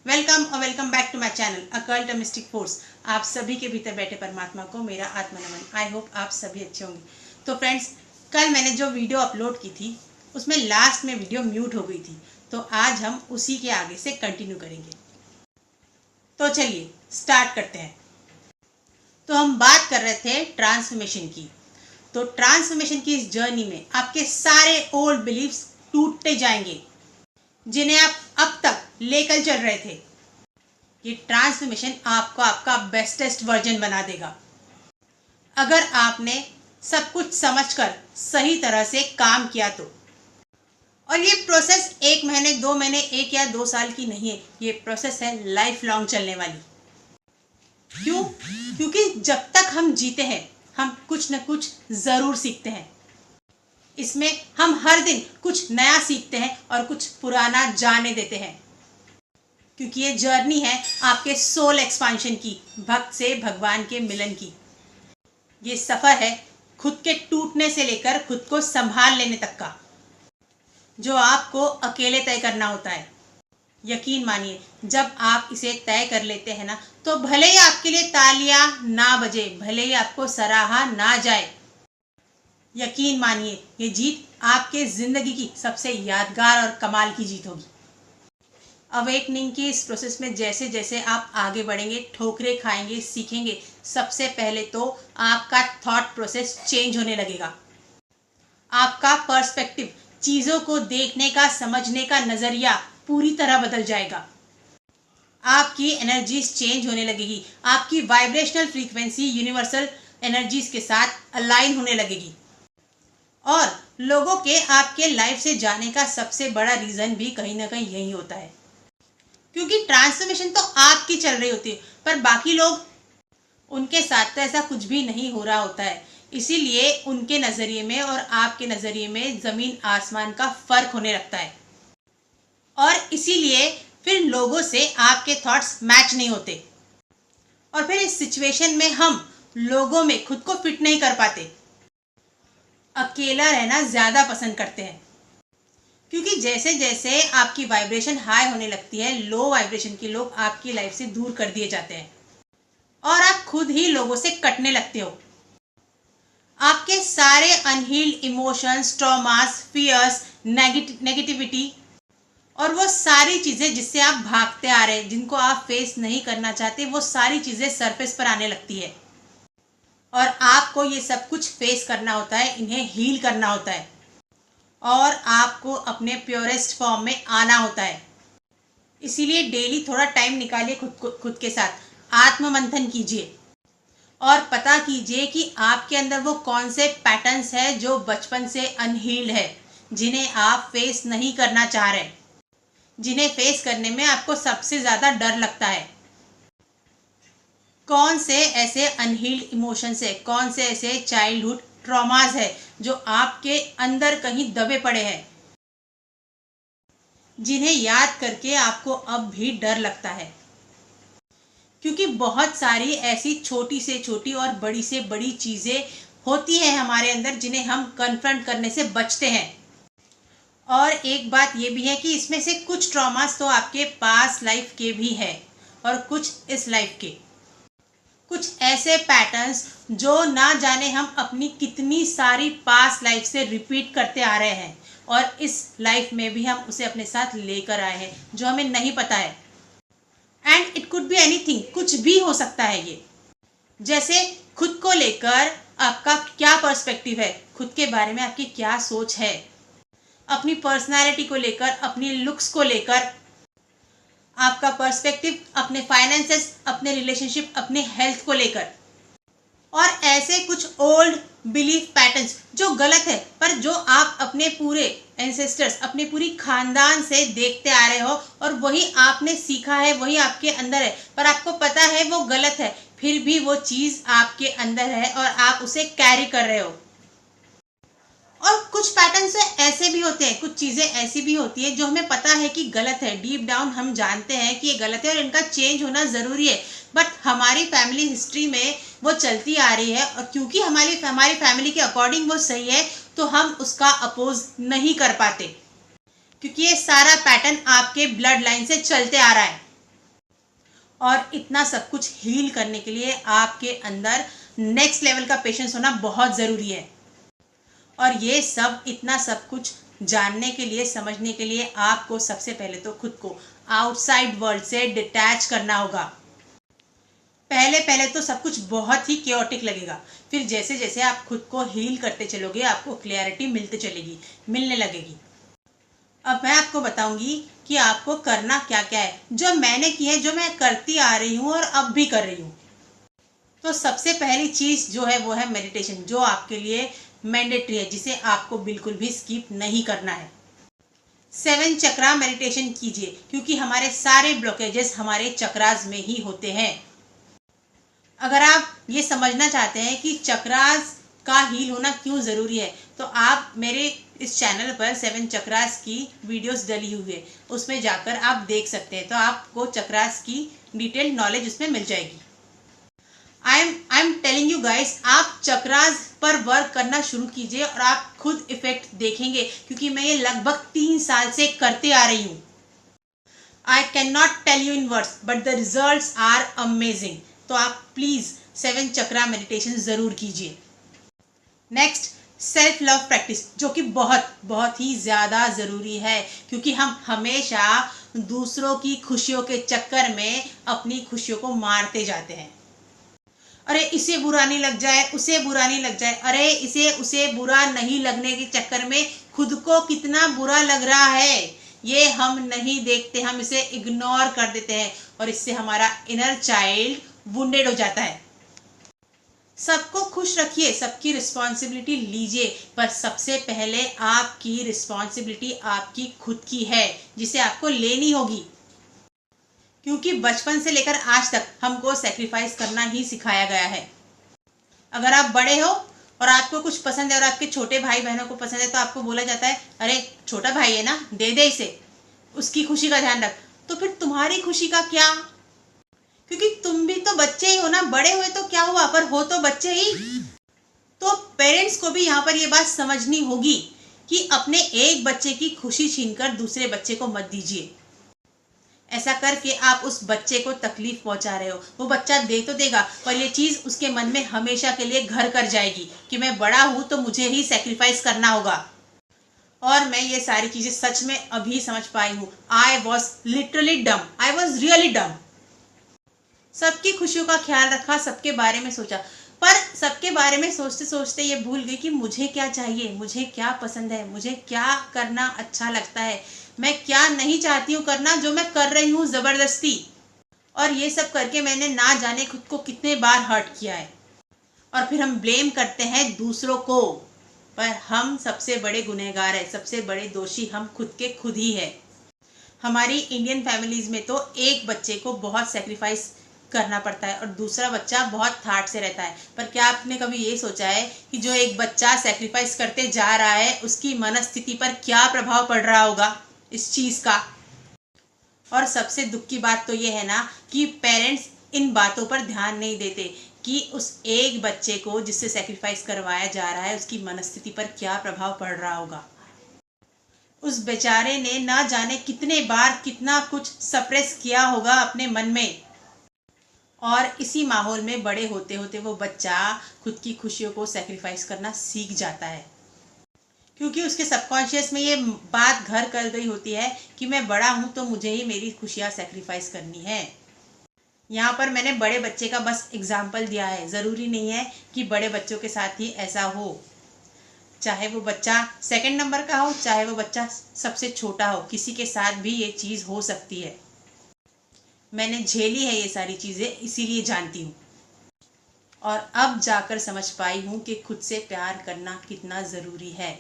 Welcome और welcome back to my channel occult mystic force. आप सभी के भीतर बैठे परमात्मा को मेरा आत्मा नमन। आई होप आप सभी अच्छे होंगे। तो फ्रेंड्स, कल मैंने जो वीडियो अपलोड की थी उसमें लास्ट में वीडियो म्यूट हो गई थी, तो आज हम उसी के आगे से कंटिन्यू करेंगे। तो चलिए स्टार्ट करते हैं। तो हम बात कर रहे थे ट्रांसफॉर्मेशन की। तो ट्रांसफॉर्मेशन की इस जर्नी में आपके सारे ओल्ड बिलीफ्स टूटते जाएंगे जिन्हें आप अब तक लेकर चल रहे थे। ये ट्रांसफॉर्मेशन आपको आपका बेस्टेस्ट वर्जन बना देगा अगर आपने सब कुछ समझकर सही तरह से काम किया तो। और ये प्रोसेस 1 महीने 2 महीने 1 या 2 साल की नहीं है, ये प्रोसेस है लाइफ लॉन्ग चलने वाली। क्यों? क्योंकि जब तक हम जीते हैं हम कुछ न कुछ जरूर सीखते हैं। इसमें हम हर दिन कुछ नया सीखते हैं और कुछ पुराना जाने देते हैं, क्योंकि ये जर्नी है आपके सोल एक्सपांशन की, भक्त से भगवान के मिलन की। ये सफर है खुद के टूटने से लेकर खुद को संभाल लेने तक का, जो आपको अकेले तय करना होता है। यकीन मानिए, जब आप इसे तय कर लेते हैं ना, तो भले ही आपके लिए तालियां ना बजे, भले ही आपको सराहा ना जाए, यकीन मानिए ये जीत आपके जिंदगी की सबसे यादगार और कमाल की जीत होगी। अवेकनिंग की इस प्रोसेस में जैसे जैसे आप आगे बढ़ेंगे, ठोकरें खाएंगे, सीखेंगे, सबसे पहले तो आपका थॉट प्रोसेस चेंज होने लगेगा। आपका पर्सपेक्टिव, चीज़ों को देखने का, समझने का नज़रिया पूरी तरह बदल जाएगा। आपकी एनर्जीज चेंज होने लगेगी, आपकी वाइब्रेशनल फ्रीक्वेंसी यूनिवर्सल एनर्जीज के साथ अलाइन होने लगेगी। और लोगों के आपके लाइफ से जाने का सबसे बड़ा रीज़न भी कहीं ना कहीं यही होता है, क्योंकि ट्रांसफॉर्मेशन तो आपकी चल रही होती है, पर बाकी लोग, उनके साथ तो ऐसा कुछ भी नहीं हो रहा होता है। इसीलिए उनके नज़रिए में और आपके नज़रिए में ज़मीन आसमान का फ़र्क होने लगता है, और इसीलिए फिर लोगों से आपके थॉट्स मैच नहीं होते, और फिर इस सिचुएशन में हम लोगों में खुद को फिट नहीं कर पाते, अकेला रहना ज़्यादा पसंद करते हैं। क्योंकि जैसे जैसे आपकी वाइब्रेशन हाई होने लगती है, लो वाइब्रेशन के लोग आपकी लाइफ से दूर कर दिए जाते हैं और आप खुद ही लोगों से कटने लगते हो। आपके सारे unhealed emotions, traumas, fears, negativity और वो सारी चीज़ें जिससे आप भागते आ रहे हैं, जिनको आप फेस नहीं करना चाहते, वो सारी चीज़ें सरफेस पर आने लगती है और आपको ये सब कुछ फेस करना होता है, इन्हें हील करना होता है और आपको अपने प्योरेस्ट फॉर्म में आना होता है। इसीलिए डेली थोड़ा टाइम निकालिए खुद के साथ, आत्म मंथन कीजिए और पता कीजिए कि आपके अंदर वो कौन से पैटर्न्स है जो बचपन से अनहील्ड है, जिन्हें आप फेस नहीं करना चाह रहे, जिन्हें फेस करने में आपको सबसे ज़्यादा डर लगता है। कौन से ऐसे अनहील्ड इमोशंस है, कौन से ऐसे चाइल्डहुड ट्रॉमास है जो आपके अंदर कहीं दबे पड़े हैं, जिन्हें याद करके आपको अब भी डर लगता है। क्योंकि बहुत सारी ऐसी छोटी से छोटी और बड़ी से बड़ी चीज़ें होती हैं हमारे अंदर, जिन्हें हम कन्फ्रंट करने से बचते हैं। और एक बात ये भी है कि इसमें से कुछ ट्रॉमास तो आपके पास लाइफ के भी हैं और कुछ इस लाइफ के, कुछ ऐसे पैटर्न्स जो ना जाने हम अपनी कितनी सारी पास्ट लाइफ से रिपीट करते आ रहे हैं और इस लाइफ में भी हम उसे अपने साथ लेकर आए हैं, जो हमें नहीं पता है। And it could be anything, कुछ भी हो सकता है ये। जैसे खुद को लेकर आपका क्या पर्सपेक्टिव है, खुद के बारे में आपकी क्या सोच है, अपनी पर्सनालिटी को लेकर, अपनी लुक्स को लेकर, आपका पर्सपेक्टिव अपने फाइनेंसेस, अपने रिलेशनशिप, अपने हेल्थ को लेकर, और ऐसे कुछ ओल्ड बिलीफ पैटर्न्स जो गलत है, पर जो आप अपने पूरे एंसेस्टर्स, अपने पूरी खानदान से देखते आ रहे हो और वही आपने सीखा है, वही आपके अंदर है, पर आपको पता है वो गलत है, फिर भी वो चीज़ आपके अंदर है और आप उसे कैरी कर रहे हो। और कुछ पैटर्न्स ऐसे भी होते हैं, कुछ चीज़ें ऐसी भी होती है जो हमें पता है कि गलत है, डीप डाउन हम जानते हैं कि ये गलत है और इनका चेंज होना ज़रूरी है, बट हमारी फैमिली हिस्ट्री में वो चलती आ रही है और क्योंकि हमारी फैमिली के अकॉर्डिंग वो सही है, तो हम उसका अपोज नहीं कर पाते, क्योंकि ये सारा पैटर्न आपके ब्लड लाइन से चलते आ रहा है। और इतना सब कुछ हील करने के लिए आपके अंदर नेक्स्ट लेवल का पेशेंस होना बहुत ज़रूरी है। और ये सब इतना सब कुछ जानने के लिए, समझने के लिए आपको सबसे पहले तो खुद को आउटसाइड वर्ल्ड से डिटैच करना होगा। पहले पहले तो सब कुछ बहुत ही केओटिक लगेगा, फिर जैसे जैसे आप खुद को हील करते चलोगे आपको क्लैरिटी मिलने लगेगी। अब मैं आपको बताऊंगी कि आपको करना क्या क्या है, जो मैंने की है, जो मैं करती आ रही हूँ और अब भी कर रही हूँ। तो सबसे पहली चीज जो है वो है मेडिटेशन, जो आपके लिए मैंडेटरी है, जिसे आपको बिल्कुल भी स्किप नहीं करना है। 7 चक्रा मेडिटेशन कीजिए, क्योंकि हमारे सारे ब्लॉकेजेस हमारे चक्रास में ही होते हैं। अगर आप ये समझना चाहते हैं कि चक्रास का हील होना क्यों ज़रूरी है, तो आप मेरे इस चैनल पर 7 चक्रास की वीडियोस डली हुई है, उसमें जाकर आप देख सकते हैं। तो आपको चक्रास की डिटेल नॉलेज उसमें मिल जाएगी। I am telling you guys, आप चक्रास पर वर्क करना शुरू कीजिए और आप खुद इफेक्ट देखेंगे, क्योंकि मैं ये लगभग 3 साल से करते आ रही हूँ। I can not tell you in words but the results are amazing. तो आप प्लीज 7 चक्रा मेडिटेशन जरूर कीजिए। नेक्स्ट, सेल्फ लव प्रैक्टिस, जो कि बहुत बहुत ही ज़्यादा ज़रूरी है, क्योंकि हम हमेशा दूसरों की खुशियों के चक्कर में अपनी खुशियों को मारते जाते हैं। अरे इसे बुरा नहीं लग जाए, उसे बुरा नहीं लग जाए, अरे इसे उसे बुरा नहीं लगने के चक्कर में खुद को कितना बुरा लग रहा है ये हम नहीं देखते, हम इसे इग्नोर कर देते हैं और इससे हमारा इनर चाइल्ड वुंडेड हो जाता है। सबको खुश रखिए, सबकी रिस्पॉन्सिबिलिटी लीजिए, पर सबसे पहले आपकी रिस्पॉन्सिबिलिटी आपकी खुद की है, जिसे आपको लेनी होगी। क्योंकि बचपन से लेकर आज तक हमको सेक्रीफाइस करना ही सिखाया गया है। अगर आप बड़े हो और आपको कुछ पसंद है और आपके छोटे भाई बहनों को पसंद है, तो आपको बोला जाता है अरे छोटा भाई है ना, दे दे इसे, उसकी खुशी का ध्यान रख। तो फिर तुम्हारी खुशी का क्या? क्योंकि तुम भी तो बच्चे ही हो ना, बड़े हुए तो क्या हुआ, पर हो तो बच्चे ही। तो पेरेंट्स को भी यहाँ पर ये बात समझनी होगी कि अपने एक बच्चे की खुशी छीनकर दूसरे बच्चे को मत दीजिए। ऐसा करके आप उस बच्चे को तकलीफ पहुंचा रहे हो। वो बच्चा दे तो देगा, पर ये चीज उसके मन में हमेशा के लिए घर कर जाएगी कि मैं बड़ा हूं तो मुझे ही सेक्रीफाइस करना होगा। और मैं ये सारी चीजें सच में अभी समझ पाई हूँ। आई वॉज लिटरली डम, आई वॉज रियली डम। सबकी खुशियों का ख्याल रखा, सबके बारे में सोचा, पर सबके बारे में सोचते सोचते ये भूल गई कि मुझे क्या चाहिए, मुझे क्या पसंद है, मुझे क्या करना अच्छा लगता है, मैं क्या नहीं चाहती हूँ करना, जो मैं कर रही हूँ जबरदस्ती। और ये सब करके मैंने ना जाने खुद को कितने बार हर्ट किया है। और फिर हम ब्लेम करते हैं दूसरों को, पर हम सबसे बड़े गुनहगार है, सबसे बड़े दोषी हम खुद के खुद ही है। हमारी इंडियन फैमिलीज में तो एक बच्चे को बहुत सेक्रीफाइस करना पड़ता है और दूसरा बच्चा बहुत थाट से रहता है। पर क्या आपने कभी ये सोचा है कि जो एक बच्चा सेक्रीफाइस करते जा रहा है उसकी मनस्थिति पर क्या प्रभाव पड़ रहा होगा इस चीज का? और सबसे दुख की बात तो ये है ना कि पेरेंट्स इन बातों पर ध्यान नहीं देते कि उस एक बच्चे को जिससे सेक्रीफाइस करवाया जा रहा है उसकी मनस्थिति पर क्या प्रभाव पड़ रहा होगा। उस बेचारे ने ना जाने कितने बार कितना कुछ सप्रेस किया होगा अपने मन में, और इसी माहौल में बड़े होते होते वो बच्चा खुद की खुशियों को सेक्रीफाइस करना सीख जाता है, क्योंकि उसके सबकॉन्शियस में ये बात घर कर गई होती है कि मैं बड़ा हूं तो मुझे ही मेरी खुशियां सेक्रीफाइस करनी है। यहाँ पर मैंने बड़े बच्चे का बस एग्जाम्पल दिया है, ज़रूरी नहीं है कि बड़े बच्चों के साथ ही ऐसा हो। चाहे वो बच्चा 2nd नंबर का हो, चाहे वो बच्चा सबसे छोटा हो, किसी के साथ भी ये चीज़ हो सकती है। मैंने झेली है ये सारी चीज़ें, इसीलिए जानती हूँ। और अब जाकर समझ पाई हूँ कि खुद से प्यार करना कितना ज़रूरी है।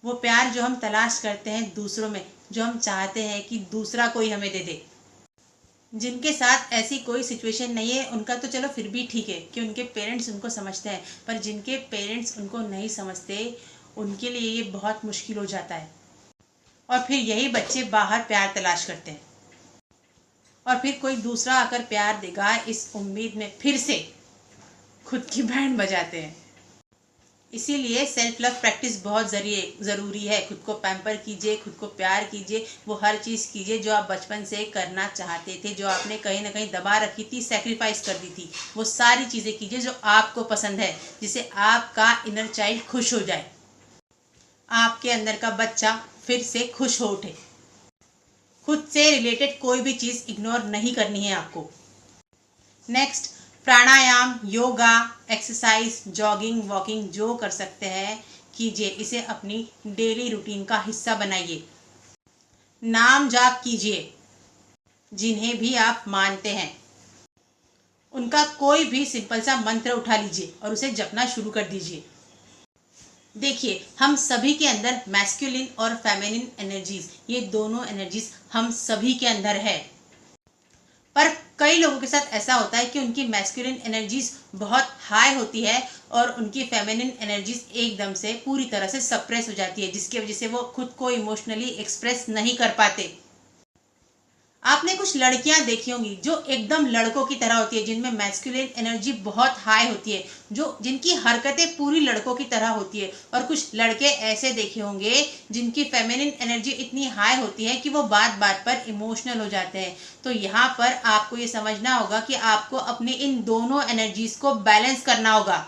वो प्यार जो हम तलाश करते हैं दूसरों में, जो हम चाहते हैं कि दूसरा कोई हमें दे दे। जिनके साथ ऐसी कोई सिचुएशन नहीं है उनका तो चलो फिर भी ठीक है कि उनके पेरेंट्स उनको समझते हैं, पर जिनके पेरेंट्स उनको नहीं समझते उनके लिए ये बहुत मुश्किल हो जाता है। और फिर यही बच्चे बाहर प्यार तलाश करते हैं और फिर कोई दूसरा आकर प्यार देगा इस उम्मीद में फिर से खुद की बैंड बजाते हैं। इसीलिए सेल्फ लव प्रैक्टिस बहुत ज़रूरी है। खुद को पैम्पर कीजिए, खुद को प्यार कीजिए, वो हर चीज़ कीजिए जो आप बचपन से करना चाहते थे, जो आपने कहीं ना कहीं दबा रखी थी, सेक्रीफाइस कर दी थी। वो सारी चीज़ें कीजिए जो आपको पसंद है, जिससे आपका इनर चाइल्ड खुश हो जाए, आपके अंदर का बच्चा फिर से खुश हो उठे। खुद से रिलेटेड कोई भी चीज़ इग्नोर नहीं करनी है आपको। नेक्स्ट, प्राणायाम, योगा, एक्सरसाइज, जॉगिंग, वॉकिंग जो कर सकते हैं कीजिए। इसे अपनी डेली रूटीन का हिस्सा बनाइए। नाम जाप कीजिए, जिन्हें भी आप मानते हैं उनका कोई भी सिंपल सा मंत्र उठा लीजिए और उसे जपना शुरू कर दीजिए। देखिए, हम सभी के अंदर मैस्कुलिन और फेमिनिन एनर्जीज, ये दोनों एनर्जीज हम सभी के अंदर है। पर कई लोगों के साथ ऐसा होता है कि उनकी मैस्कुलिन एनर्जीज बहुत हाई होती है और उनकी फेमिनिन एनर्जीज एकदम से पूरी तरह से सप्रेस हो जाती है, जिसकी वजह से वो खुद को इमोशनली एक्सप्रेस नहीं कर पाते। आपने कुछ लड़कियां देखी होंगी जो एकदम लड़कों की तरह होती है, जिनमें मैस्कुलिन एनर्जी बहुत हाई होती है, जो जिनकी हरकतें पूरी लड़कों की तरह होती है। और कुछ लड़के ऐसे देखे होंगे जिनकी फेमिनिन एनर्जी इतनी हाई होती है कि वो बात बात पर इमोशनल हो जाते हैं। तो यहाँ पर आपको ये समझना होगा कि आपको अपनी इन दोनों एनर्जीज को बैलेंस करना होगा।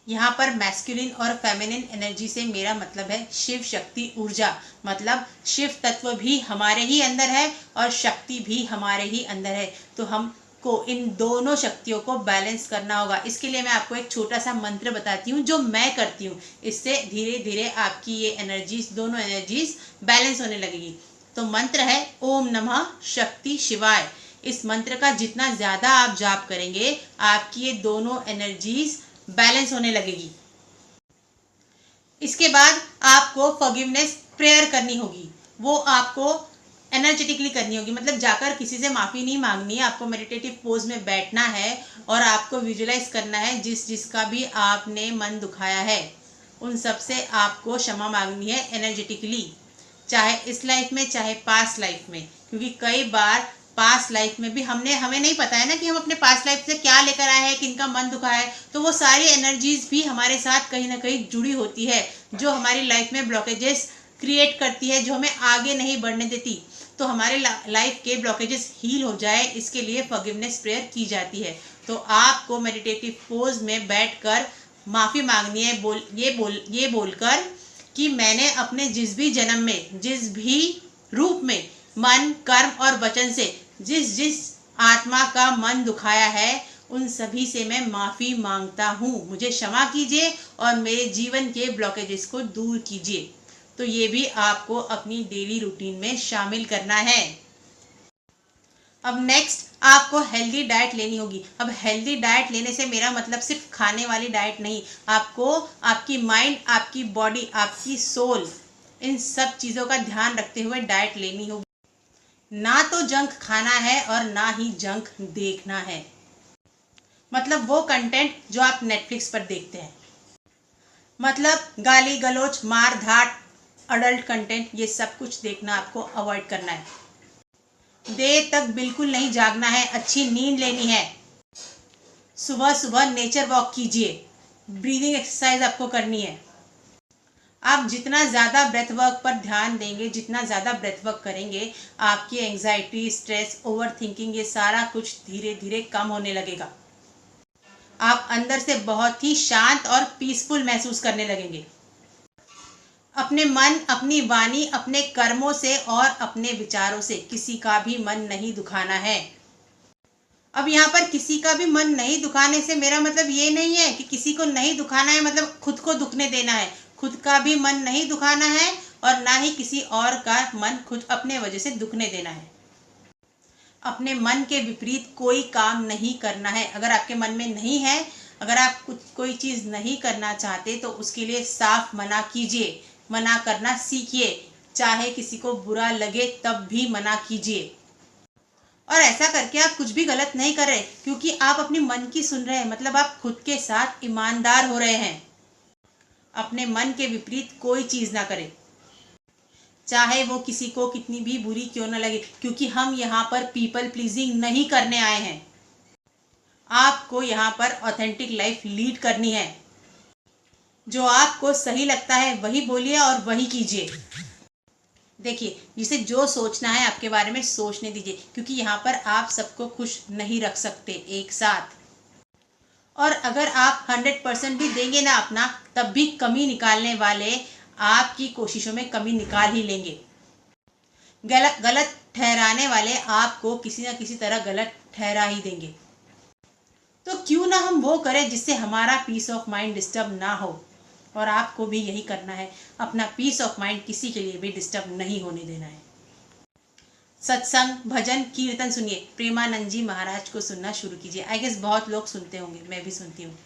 यहाँ पर मैस्कुलिन और फेमिनिन एनर्जी से मेरा मतलब है शिव शक्ति ऊर्जा, मतलब शिव तत्व भी हमारे ही अंदर है और शक्ति भी हमारे ही अंदर है। तो हमको इन दोनों शक्तियों को बैलेंस करना होगा। इसके लिए मैं आपको एक छोटा सा मंत्र बताती हूँ जो मैं करती हूँ। इससे धीरे धीरे आपकी ये एनर्जीज, दोनों एनर्जीज बैलेंस होने लगेगी। तो मंत्र है ओम नमः शक्ति शिवाय। इस मंत्र का जितना ज्यादा आप जाप करेंगे, आपकी ये दोनों एनर्जीज बैलेंस होने लगेगी। इसके बाद आपको फॉरगिवनेस प्रेयर करनी होगी। वो आपको एनर्जेटिकली करनी होगी, मतलब जाकर किसी से माफ़ी नहीं मांगनी है। आपको मेडिटेटिव पोज में बैठना है और आपको विजुलाइज करना है जिसका भी आपने मन दुखाया है, उन सब से आपको क्षमा मांगनी है एनर्जेटिकली, चाहे इस लाइफ में चाहे पास्ट लाइफ में। क्योंकि कई बार पास्ट लाइफ में भी हमें नहीं पता है ना कि हम अपने पास्ट लाइफ से क्या लेकर आए हैं, किनका मन दुखा है। तो वो सारी एनर्जीज भी हमारे साथ कहीं ना कहीं जुड़ी होती है, जो हमारी लाइफ में ब्लॉकेजेस क्रिएट करती है, जो हमें आगे नहीं बढ़ने देती। तो हमारे लाइफ के ब्लॉकेजेस हील हो जाए, इसके लिए फॉरगिवनेस प्रेयर की जाती है। तो आपको मेडिटेटिव पोज में बैठकर माफ़ी मांगनी है, ये बोलकर कि मैंने अपने जिस भी जन्म में, जिस भी रूप में मन, कर्म और वचन से जिस आत्मा का मन दुखाया है, उन सभी से मैं माफ़ी मांगता हूँ। मुझे क्षमा कीजिए और मेरे जीवन के ब्लॉकेजेस को दूर कीजिए। तो ये भी आपको अपनी डेली रूटीन में शामिल करना है। अब नेक्स्ट, आपको हेल्दी डाइट लेनी होगी। अब हेल्दी डाइट लेने से मेरा मतलब सिर्फ खाने वाली डाइट नहीं, आपको आपकी माइंड, आपकी बॉडी, आपकी सोल, इन सब चीज़ों का ध्यान रखते हुए डाइट लेनी होगी। ना तो जंक खाना है और ना ही जंक देखना है, मतलब वो कंटेंट जो आप नेटफ्लिक्स पर देखते हैं, मतलब गाली गलौज, मार धाड़, अडल्ट कंटेंट, ये सब कुछ देखना आपको अवॉइड करना है। देर तक बिल्कुल नहीं जागना है, अच्छी नींद लेनी है। सुबह सुबह नेचर वॉक कीजिए, ब्रीदिंग एक्सरसाइज आपको करनी है। आप जितना ज़्यादा ब्रेथ वर्क पर ध्यान देंगे, जितना ज़्यादा ब्रेथ वर्क करेंगे, आपकी एंजाइटी, स्ट्रेस, ओवर थिंकिंग, ये सारा कुछ धीरे धीरे कम होने लगेगा। आप अंदर से बहुत ही शांत और पीसफुल महसूस करने लगेंगे। अपने मन, अपनी वाणी, अपने कर्मों से और अपने विचारों से किसी का भी मन नहीं दुखाना है। अब यहाँ पर किसी का भी मन नहीं दुखाने से मेरा मतलब ये नहीं है कि किसी को नहीं दुखाना है मतलब खुद को दुखने देना है। खुद का भी मन नहीं दुखाना है और ना ही किसी और का मन खुद अपने वजह से दुखने देना है। अपने मन के विपरीत कोई काम नहीं करना है। अगर आपके मन में नहीं है, अगर आप कोई चीज़ नहीं करना चाहते, तो उसके लिए साफ मना कीजिए, मना करना सीखिए। चाहे किसी को बुरा लगे तब भी मना कीजिए। और ऐसा करके आप कुछ भी गलत नहीं कर रहे, क्योंकि आप अपने मन की सुन रहे हैं, मतलब आप खुद के साथ ईमानदार हो रहे हैं। अपने मन के विपरीत कोई चीज़ ना करें, चाहे वो किसी को कितनी भी बुरी क्यों ना लगे, क्योंकि हम यहाँ पर पीपल प्लीजिंग नहीं करने आए हैं। आपको यहाँ पर ऑथेंटिक लाइफ लीड करनी है। जो आपको सही लगता है वही बोलिए और वही कीजिए। देखिए, जिसे जो सोचना है आपके बारे में सोचने दीजिए, क्योंकि यहाँ पर आप सबको खुश नहीं रख सकते एक साथ। और अगर आप 100% भी देंगे ना अपना, तब भी कमी निकालने वाले आपकी कोशिशों में कमी निकाल ही लेंगे। गलत गलत ठहराने वाले आपको किसी न किसी तरह गलत ठहरा ही देंगे। तो क्यों ना हम वो करें जिससे हमारा पीस ऑफ माइंड डिस्टर्ब ना हो। और आपको भी यही करना है, अपना पीस ऑफ माइंड किसी के लिए भी डिस्टर्ब नहीं होने देना है। सत्संग, भजन, कीर्तन सुनिए, प्रेमानंद जी महाराज को सुनना शुरू कीजिए। आई गेस बहुत लोग सुनते होंगे, मैं भी सुनती हूँ।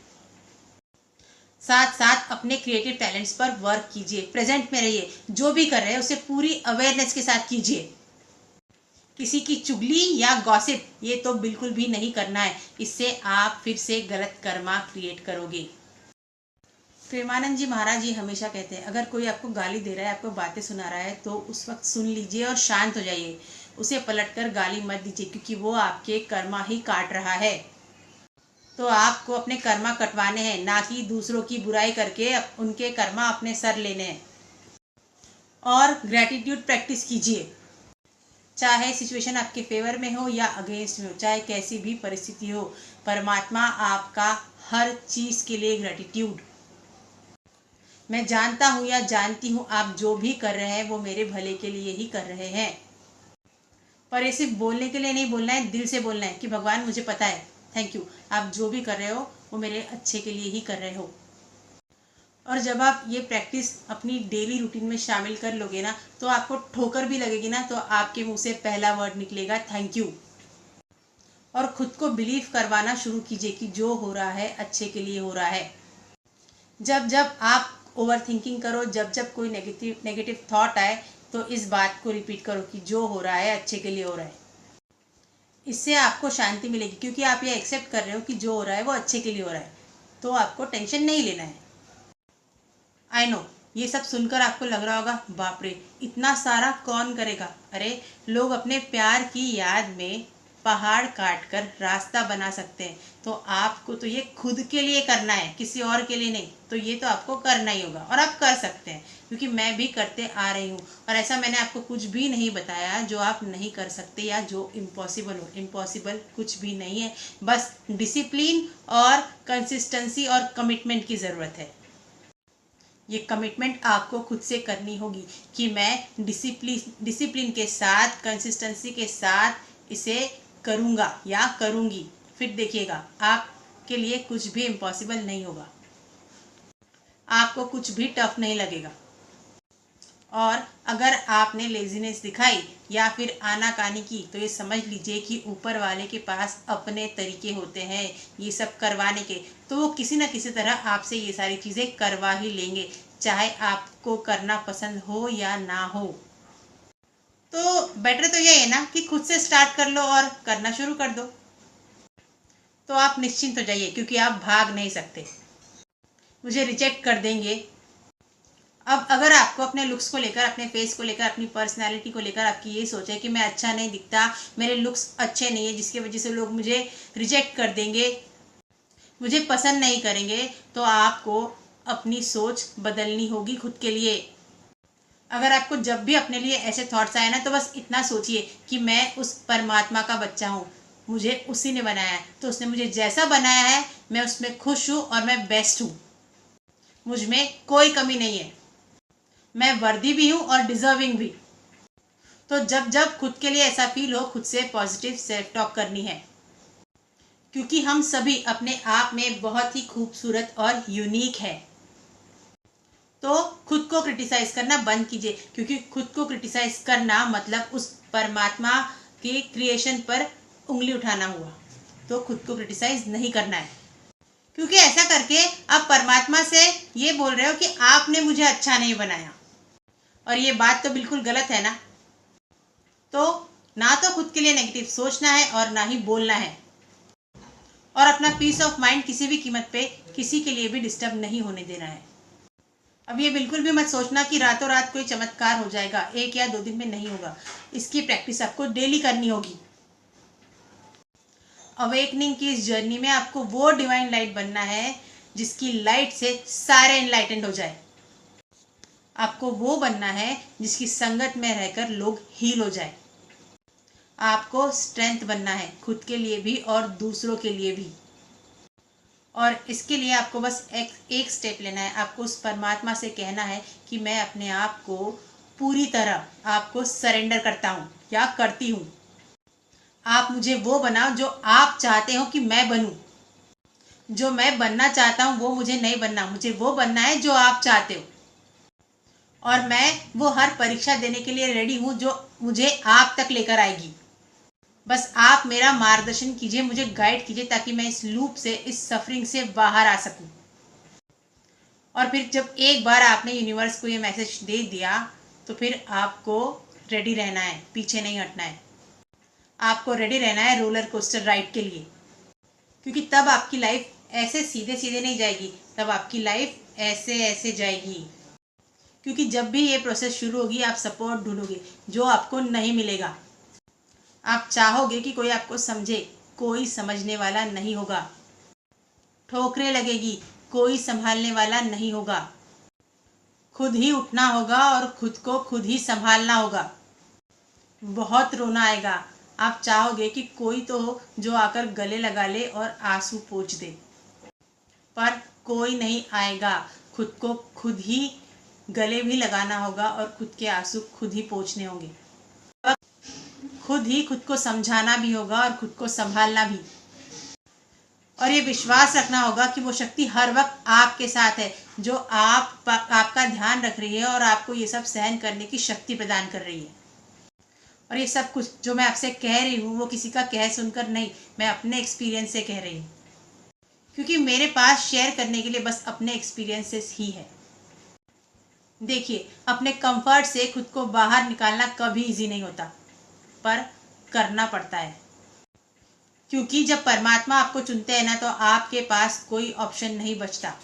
साथ साथ अपने क्रिएटिव टैलेंट्स पर वर्क कीजिए, प्रेजेंट में रहिए, जो भी कर रहे हैं उसे पूरी अवेयरनेस के साथ कीजिए। किसी की चुगली या गॉसिप ये तो बिल्कुल भी नहीं करना है, इससे आप फिर से गलत कर्मा क्रिएट करोगे। प्रेमानंद जी महाराज जी हमेशा कहते हैं, अगर कोई आपको गाली दे रहा है, आपको बातें सुना रहा है, तो उस वक्त सुन लीजिए और शांत हो जाइए। उसे पलटकर गाली मत दीजिए, क्योंकि वो आपके कर्मा ही काट रहा है। तो आपको अपने कर्मा कटवाने हैं, ना कि दूसरों की बुराई करके उनके कर्मा अपने सर लेने हैं। और ग्रैटिट्यूड प्रैक्टिस कीजिए, चाहे सिचुएशन आपके फेवर में हो या अगेंस्ट में हो, चाहे कैसी भी परिस्थिति हो, परमात्मा आपका हर चीज के लिए ग्रैटिट्यूड। मैं जानता हूँ या जानती हूँ आप जो भी कर रहे हैं वो मेरे भले के लिए ही कर रहे हैं। पर ये सिर्फ बोलने के लिए नहीं बोलना है, दिल से बोलना है कि भगवान मुझे पता है, थैंक यू, आप जो भी कर रहे हो वो मेरे अच्छे के लिए ही कर रहे हो। और जब आप ये प्रैक्टिस अपनी डेली रूटीन में शामिल कर लोगे ना, तो आपको ठोकर भी लगेगी ना, तो आपके मुंह से पहला वर्ड निकलेगा थैंक यू। और खुद को बिलीव करवाना शुरू कीजिए कि जो हो रहा है अच्छे के लिए हो रहा है। जब जब आप ओवर थिंकिंग करो, जब जब कोई नेगेटिव थॉट आए, तो इस बात को रिपीट करो कि जो हो रहा है अच्छे के लिए हो रहा है। इससे आपको शांति मिलेगी, क्योंकि आप ये एक्सेप्ट कर रहे हो कि जो हो रहा है वो अच्छे के लिए हो रहा है, तो आपको टेंशन नहीं लेना है। आई नो, ये सब सुनकर आपको लग रहा होगा बाप रे, इतना सारा कौन करेगा। अरे, लोग अपने प्यार की याद में पहाड़ काट कर रास्ता बना सकते हैं, तो आपको तो ये खुद के लिए करना है, किसी और के लिए नहीं। तो ये तो आपको करना ही होगा, और आप कर सकते हैं, क्योंकि मैं भी करते आ रही हूँ। और ऐसा मैंने आपको कुछ भी नहीं बताया जो आप नहीं कर सकते या जो इम्पॉसिबल हो। इम्पॉसिबल कुछ भी नहीं है, बस डिसिप्लिन और कंसिस्टेंसी और कमिटमेंट की ज़रूरत है। ये कमिटमेंट आपको खुद से करनी होगी कि मैं डिसिप्लिन के साथ, कंसिस्टेंसी के साथ इसे करूँगा या करूँगी। फिर देखिएगा, आपके लिए कुछ भी इम्पॉसिबल नहीं होगा, आपको कुछ भी टफ नहीं लगेगा। और अगर आपने लेजीनेस दिखाई या फिर आनाकानी की, तो ये समझ लीजिए कि ऊपर वाले के पास अपने तरीके होते हैं ये सब करवाने के, तो वो किसी न किसी तरह आपसे ये सारी चीज़ें करवा ही लेंगे, चाहे आपको करना पसंद हो या ना हो। तो बेटर तो ये है ना कि खुद से स्टार्ट कर लो और करना शुरू कर दो, तो आप निश्चिंत हो जाइए, क्योंकि आप भाग नहीं सकते। मुझे रिजेक्ट कर देंगे। अब अगर आपको अपने लुक्स को लेकर, अपने फेस को लेकर, अपनी पर्सनैलिटी को लेकर आपकी ये सोच है कि मैं अच्छा नहीं दिखता, मेरे लुक्स अच्छे नहीं है, जिसकी वजह से लोग मुझे रिजेक्ट कर देंगे, मुझे पसंद नहीं करेंगे, तो आपको अपनी सोच बदलनी होगी खुद के लिए। अगर आपको जब भी अपने लिए ऐसे थॉट्स आए ना, तो बस इतना सोचिए कि मैं उस परमात्मा का बच्चा हूँ, मुझे उसी ने बनाया है, तो उसने मुझे जैसा बनाया है मैं उसमें खुश हूँ और मैं बेस्ट हूँ, मुझ में कोई कमी नहीं है, मैं वर्दी भी हूँ और डिजर्विंग भी। तो जब जब खुद के लिए ऐसा फील हो, खुद से पॉजिटिव सेल्फ टॉक करनी है, क्योंकि हम सभी अपने आप में बहुत ही खूबसूरत और यूनिक है। तो खुद को क्रिटिसाइज करना बंद कीजिए, क्योंकि खुद को क्रिटिसाइज करना मतलब उस परमात्मा के क्रिएशन पर उंगली उठाना हुआ। तो खुद को क्रिटिसाइज नहीं करना है, क्योंकि ऐसा करके आप परमात्मा से ये बोल रहे हो कि आपने मुझे अच्छा नहीं बनाया, और ये बात तो बिल्कुल गलत है ना। तो ना तो खुद के लिए नेगेटिव सोचना है और ना ही बोलना है, और अपना पीस ऑफ माइंड किसी भी कीमत पे किसी के लिए भी डिस्टर्ब नहीं होने देना है। अब ये बिल्कुल भी मत सोचना कि रातों रात कोई चमत्कार हो जाएगा, 1 या 2 दिन में नहीं होगा। इसकी प्रैक्टिस आपको डेली करनी होगी। अवेकनिंग की इस जर्नी में आपको वो डिवाइन लाइट बनना है जिसकी लाइट से सारे एनलाइटेंड हो जाए। आपको वो बनना है जिसकी संगत में रहकर लोग हील हो जाए। आपको स्ट्रेंथ बनना है, खुद के लिए भी और दूसरों के लिए भी। और इसके लिए आपको बस एक स्टेप लेना है। आपको उस परमात्मा से कहना है कि मैं अपने आप को पूरी तरह आपको सरेंडर करता हूँ या करती हूँ। आप मुझे वो बनाओ जो आप चाहते हो कि मैं बनूं। जो मैं बनना चाहता हूँ वो मुझे नहीं बनना, मुझे वो बनना है जो आप चाहते हो। और मैं वो हर परीक्षा देने के लिए रेडी हूँ जो मुझे आप तक लेकर आएगी। बस आप मेरा मार्गदर्शन कीजिए, मुझे गाइड कीजिए, ताकि मैं इस लूप से, इस सफरिंग से बाहर आ सकूं। और फिर जब एक बार आपने यूनिवर्स को ये मैसेज दे दिया तो फिर आपको रेडी रहना है, पीछे नहीं हटना है। आपको रेडी रहना है रोलर कोस्टर राइड के लिए, क्योंकि तब आपकी लाइफ ऐसे सीधे सीधे नहीं जाएगी, तब आपकी लाइफ ऐसे ऐसे जाएगी। क्योंकि जब भी ये प्रोसेस शुरू होगी आप सपोर्ट ढूंढोगे जो आपको नहीं मिलेगा। आप चाहोगे कि कोई आपको समझे, कोई समझने वाला नहीं होगा। ठोकरें लगेगी, कोई संभालने वाला नहीं होगा। खुद ही उठना होगा और खुद को खुद ही संभालना होगा। बहुत रोना आएगा। आप चाहोगे कि कोई तो हो जो आकर गले लगा ले और आंसू पोंछ दे, पर कोई नहीं आएगा। खुद को खुद ही गले भी लगाना होगा और खुद के आंसू खुद ही पोंछने होंगे। खुद ही खुद को समझाना भी होगा और खुद को संभालना भी। और ये विश्वास रखना होगा कि वो शक्ति हर वक्त आपके साथ है, जो आपका ध्यान रख रही है और आपको ये सब सहन करने की शक्ति प्रदान कर रही है। और ये सब कुछ जो मैं आपसे कह रही हूँ वो किसी का कह सुनकर नहीं, मैं अपने एक्सपीरियंस से कह रही हूँ। क्योंकि मेरे पास शेयर करने के लिए बस अपने एक्सपीरियंसेस ही है। देखिए, अपने कंफर्ट से खुद को बाहर निकालना कभी इजी नहीं होता, पर करना पड़ता है। क्योंकि जब परमात्मा आपको चुनते हैं ना, तो आपके पास कोई ऑप्शन नहीं बचता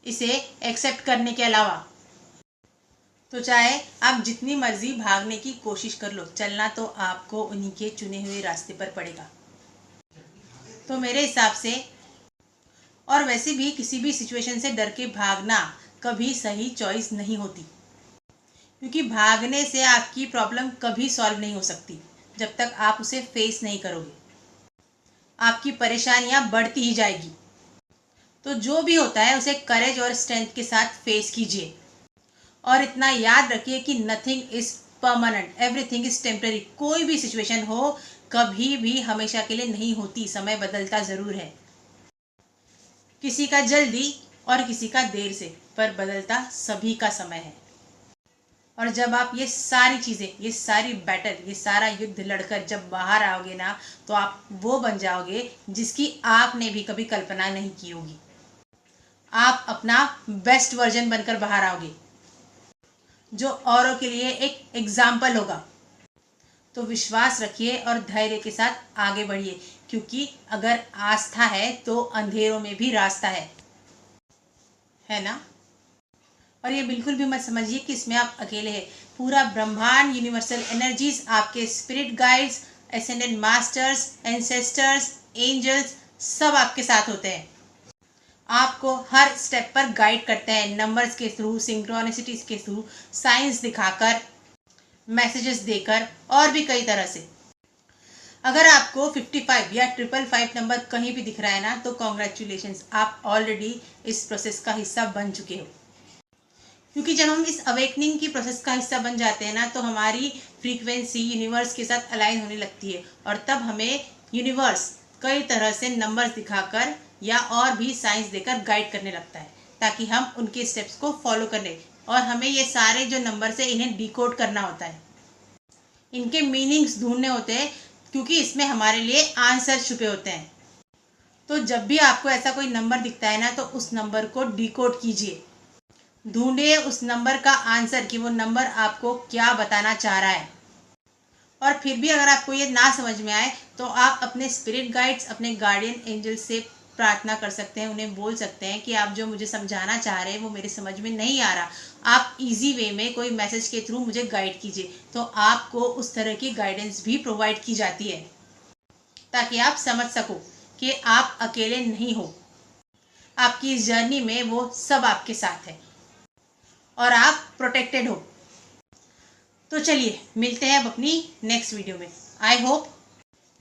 इसे एक्सेप्ट करने के अलावा। तो चाहे आप जितनी मर्जी भागने की कोशिश कर लो, चलना तो आपको उन्हीं के चुने हुए रास्ते पर पड़ेगा। तो मेरे हिसाब से, और वैसे भी किसी भी सिचुएशन से डर के भागना कभी सही चॉइस नहीं होती। क्योंकि भागने से आपकी प्रॉब्लम कभी सॉल्व नहीं हो सकती जब तक आप उसे फेस नहीं करोगे। आपकी परेशानियां बढ़ती ही जाएगी। तो जो भी होता है उसे करेज और स्ट्रेंथ के साथ फेस कीजिए। और इतना याद रखिए कि nothing is permanent, everything is temporary. कोई भी सिचुएशन हो, कभी भी हमेशा के लिए नहीं होती, समय बदलता जरूर है। किसी का जल्दी और किसी का देर से, पर बदलता सभी का समय है। और जब आप ये सारी चीज़ें, ये सारी बैटल, ये सारा युद्ध लड़कर जब बाहर आओगे ना, तो आप वो बन जाओगे जिसकी आपने भी कभी कल्पना नहीं की होगी। आप अपना बेस्ट वर्जन बनकर बाहर आओगे, जो औरों के लिए एक एग्जाम्पल होगा। तो विश्वास रखिए और धैर्य के साथ आगे बढ़िए, क्योंकि अगर आस्था है तो अंधेरों में भी रास्ता है ना। और ये बिल्कुल भी मत समझिए कि इसमें आप अकेले हैं। पूरा ब्रह्मांड, यूनिवर्सल एनर्जीज, आपके spirit guides, ascendant masters, ancestors, angels सब आपके साथ होते हैं। आपको हर स्टेप पर गाइड करते हैं, नंबर्स के थ्रू, सिंक्रोनिसिटीज के थ्रू, साइंस दिखाकर, मैसेजेस देकर, और भी कई तरह से। अगर आपको 55 या 555 नंबर कहीं भी दिख रहा है ना, तो कॉन्ग्रेचुलेशंस, आप ऑलरेडी इस प्रोसेस का हिस्सा बन चुके हो। क्योंकि जब हम इस अवेकनिंग की प्रोसेस का हिस्सा बन जाते हैं ना, तो हमारी फ्रीक्वेंसी यूनिवर्स के साथ अलाइन होने लगती है। और तब हमें यूनिवर्स कई तरह से नंबर्स दिखाकर या और भी साइंस देकर गाइड करने लगता है, ताकि हम उनके स्टेप्स को फॉलो करें। और हमें ये सारे जो नंबर्स है इन्हें डिकोड करना होता है, इनके मीनिंग्स ढूंढने होते हैं, क्योंकि इसमें हमारे लिए आंसर छुपे होते हैं। तो जब भी आपको ऐसा कोई नंबर दिखता है ना, तो उस नंबर को डिकोड कीजिए, ढूंढिए उस नंबर का आंसर कि वो नंबर आपको क्या बताना चाह रहा है। और फिर भी अगर आपको ये ना समझ में आए, तो आप अपने स्पिरिट गाइड्स, अपने गार्डियन एंजल्स से प्रार्थना कर सकते हैं। उन्हें बोल सकते हैं कि आप जो मुझे समझाना चाह रहे हैं वो मेरे समझ में नहीं आ रहा, आप इजी वे में कोई मैसेज के थ्रू मुझे गाइड कीजिए। तो आपको उस तरह की गाइडेंस भी प्रोवाइड की जाती है, ताकि आप समझ सको कि आप अकेले नहीं हो। आपकी इस जर्नी में वो सब आपके साथ है और आप प्रोटेक्टेड हो। तो चलिए मिलते हैं अब अपनी नेक्स्ट वीडियो में। आई होप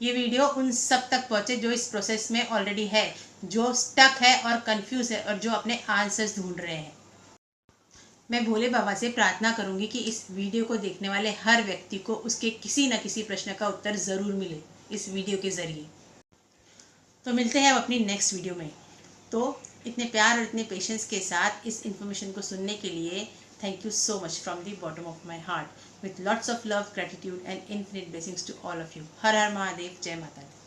ये वीडियो उन सब तक पहुंचे जो इस प्रोसेस में ऑलरेडी है, जो स्टक है और कंफ्यूज है और जो अपने आंसर्स ढूंढ रहे हैं। मैं भोले बाबा से प्रार्थना करूंगी कि इस वीडियो को देखने वाले हर व्यक्ति को उसके किसी न किसी प्रश्न का उत्तर ज़रूर मिले इस वीडियो के ज़रिए। तो मिलते हैं अब अपनी नेक्स्ट वीडियो में। तो इतने प्यार और इतने पेशेंस के साथ इस इन्फॉर्मेशन को सुनने के लिए thank you so much from the bottom of my heart, with lots of love, gratitude and infinite blessings to all of you. हर हर महादेव, जय माता दी।